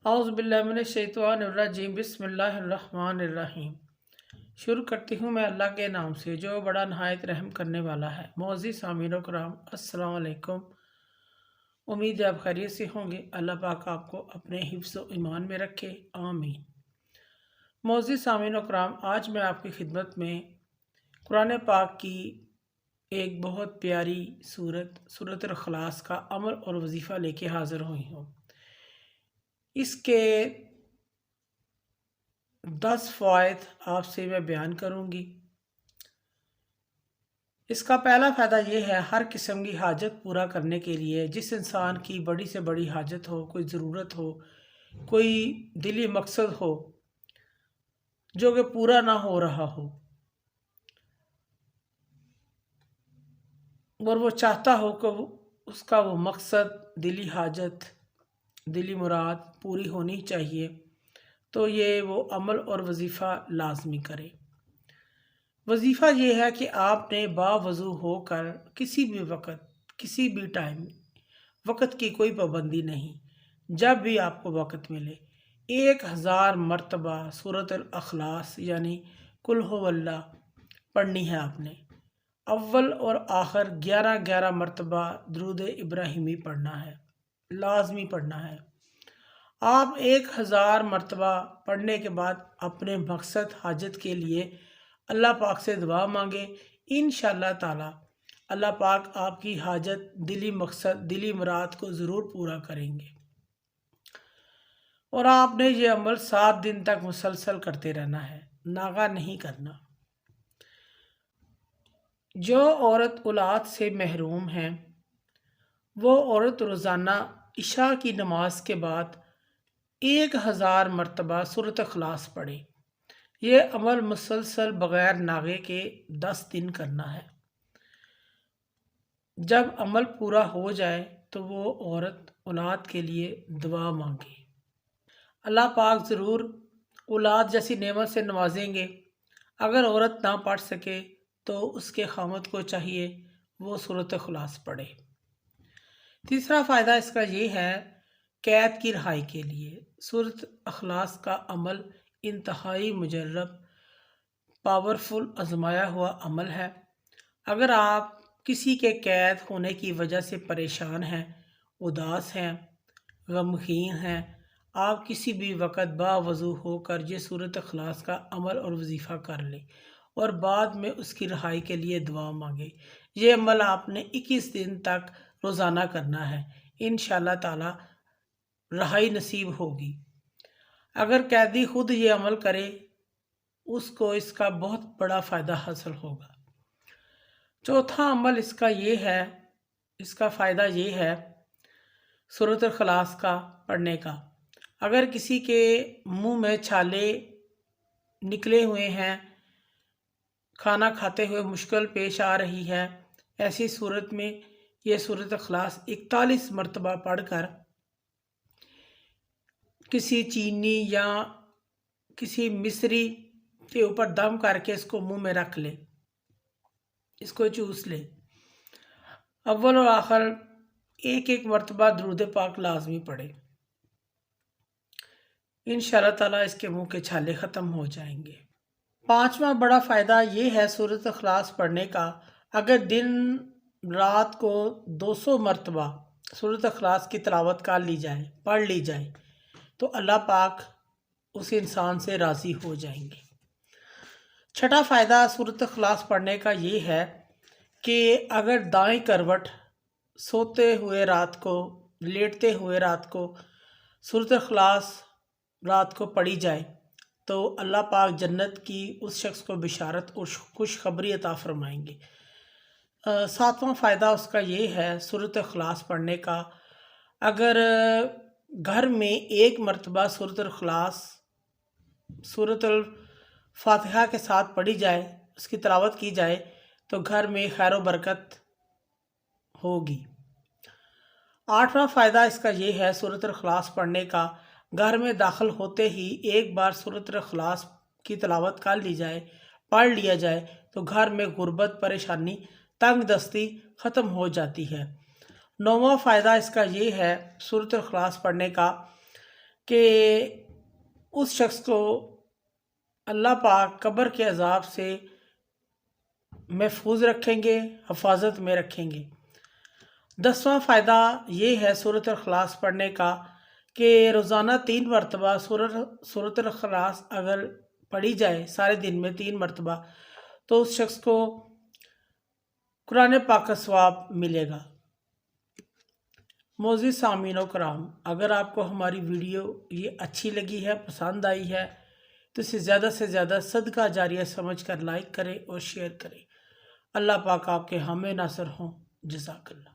औज़ुबिल्लाहि बिस्मिल्लाहिर्रहमानिर्रहीम। शुरू करती हूँ मैं अल्लाह के नाम से जो बड़ा नहायत रहम करने वाला है। मौज़ी सामीन कराम, अस्सलाम वालेकुम। उम्मीद है आप खैरियत से होंगे। अल्लाह पाक आपको अपने हिफ्ज़ व ईमान में रखे, आमीन। मौज़ी सामीन कराम, आज मैं आपकी खिदमत में कुरान पाक की एक बहुत प्यारी सूरत अल-इख़लास का अमल और वजीफ़ा लेके हाज़िर हुई हूँ। इसके 10 फ़वाइद आपसे मैं बयान करूँगी। इसका पहला फ़ायदा ये है, हर किस्म की हाजत पूरा करने के लिए, जिस इंसान की बड़ी से बड़ी हाजत हो, कोई ज़रूरत हो, कोई दिली मकसद हो जो कि पूरा ना हो रहा हो और वो चाहता हो कि उसका वो मकसद, दिली हाजत, दिली मुराद पूरी होनी चाहिए, तो ये वो अमल और वजीफ़ा लाजमी करे। वजीफ़ा ये है कि आपने बावज़ू होकर किसी भी वक़्त, किसी भी टाइम, वक़्त की कोई पाबंदी नहीं, जब भी आपको वक़्त मिले 1000 मरतबा सूरत अल-इख़लास यानी कुल हुवल्लाह पढ़नी है आपने। अव्वल और आखिर 11-11 मरतबा दुरूद इब्राहिमी पढ़ना है, लाजमी पढ़ना है। आप 1000 मरतबा पढ़ने के बाद अपने मकसद, हाजत के लिए अल्लाह पाक से दुआ मांगे। इंशाअल्लाह ताला अल्लाह पाक आपकी हाजत, दिली मकसद, दिली मुराद को ज़रूर पूरा करेंगे। और आपने ये अमल 7 दिन तक मुसलसल करते रहना है, नागा नहीं करना। जो औरत औलाद से महरूम है वो औरत रोज़ाना इशा की नमाज के बाद 1000 मरतबा सूरत इख़लास पढ़े। ये अमल मुसलसल बग़ैर नागे के 10 दिन करना है। जब अमल पूरा हो जाए तो वो औरत औलाद के लिए दुआ मांगे। अल्लाह पाक ज़रूर औलाद जैसी नेमत से नवाजेंगे। अगर औरत ना पढ़ सके तो उसके खामद को चाहिए वो सूरत इख़लास पढ़े। तीसरा फ़ायदा इसका ये है, कैद की रहाई के लिए सूरत इख़लास का अमल इंतहाई मुजर्रब, पावरफुल, आजमाया हुआ अमल है। अगर आप किसी के कैद होने की वजह से परेशान हैं, उदास हैं, गमगीन हैं, आप किसी भी वक़्त बावज़ू होकर ये सूरत इख़लास का अमल और वजीफ़ा कर लें और बाद में उसकी रहाई के लिए दुआ मांगे। ये अमल आपने 21 दिन तक रोज़ाना करना है। इंशाअल्लाह ताला रहाई नसीब होगी। अगर कैदी खुद ये अमल करे उसको इसका बहुत बड़ा फ़ायदा हासिल होगा। चौथा अमल इसका ये है, इसका फ़ायदा ये है सूरत इख़लास का पढ़ने का। अगर किसी के मुंह में छाले निकले हुए हैं, खाना खाते हुए मुश्किल पेश आ रही है, ऐसी सूरत में ये सूरत इख़लास 41 मरतबा पढ़कर किसी चीनी या किसी मिश्री के ऊपर दम करके इसको मुंह में रख ले, इसको चूस ले। अव्वल और आखिर 1-1 मरतबा दुरूद पाक लाजमी पढ़े। इंशाअल्लाह ताला इसके मुंह के छाले ख़त्म हो जाएंगे। पांचवा बड़ा फ़ायदा ये है सूरत इख़लास पढ़ने का, अगर दिन रात को 200 मरतबा सूरत इख़लास की तिलावत कर ली जाए, पढ़ ली जाए, तो अल्लाह पाक उस इंसान से राज़ी हो जाएंगे। छठा फ़ायदा सूरत इख़लास पढ़ने का ये है कि अगर दाएं करवट सोते हुए रात को, लेटते हुए रात को सूरत इख़लास रात को पढ़ी जाए तो अल्लाह पाक जन्नत की उस शख्स को बिशारत और खुशखबरी अता फरमाएंगे। सातवां फ़ायदा उसका ये है सूरत इख़लास पढ़ने का, अगर घर में 1 मरतबा सूरत इख़लास सूरत अल फातिहा के साथ पढ़ी जाए, उसकी तिलावत की जाए, तो घर में खैर व बरकत होगी। आठवां फ़ायदा इसका ये है सूरत इख़लास पढ़ने का, घर में दाखिल होते ही एक बार सूरत इख़लास की तिलावत कर ली जाए, पढ़ लिया जाए, तो घर में गुर्बत, परेशानी, तंग दस्ती ख़त्म हो जाती है। नौवां फ़ायदा इसका ये है सूरत इख़लास पढ़ने का کہ اس شخص کو اللہ پاک قبر کے عذاب سے محفوظ رکھیں گے، حفاظت میں رکھیں گے۔ 10واں فائدہ یہ ہے سورۃ الاخلاص پڑھنے کا کہ روزانہ 3 مرتبہ سورۃ الاخلاص اگر پڑھی جائے سارے دن میں 3 مرتبہ تو اس شخص کو قرآن پاک کا ثواب ملے گا۔ معزز سامعین و کرام، اگر آپ کو ہماری ویڈیو یہ اچھی لگی ہے، پسند آئی ہے تو اسے زیادہ سے زیادہ صدقہ جاریہ سمجھ کر لائک کریں اور شیئر کریں۔ اللہ پاک آپ کے حامی ناصر ہوں۔ جزاک اللہ۔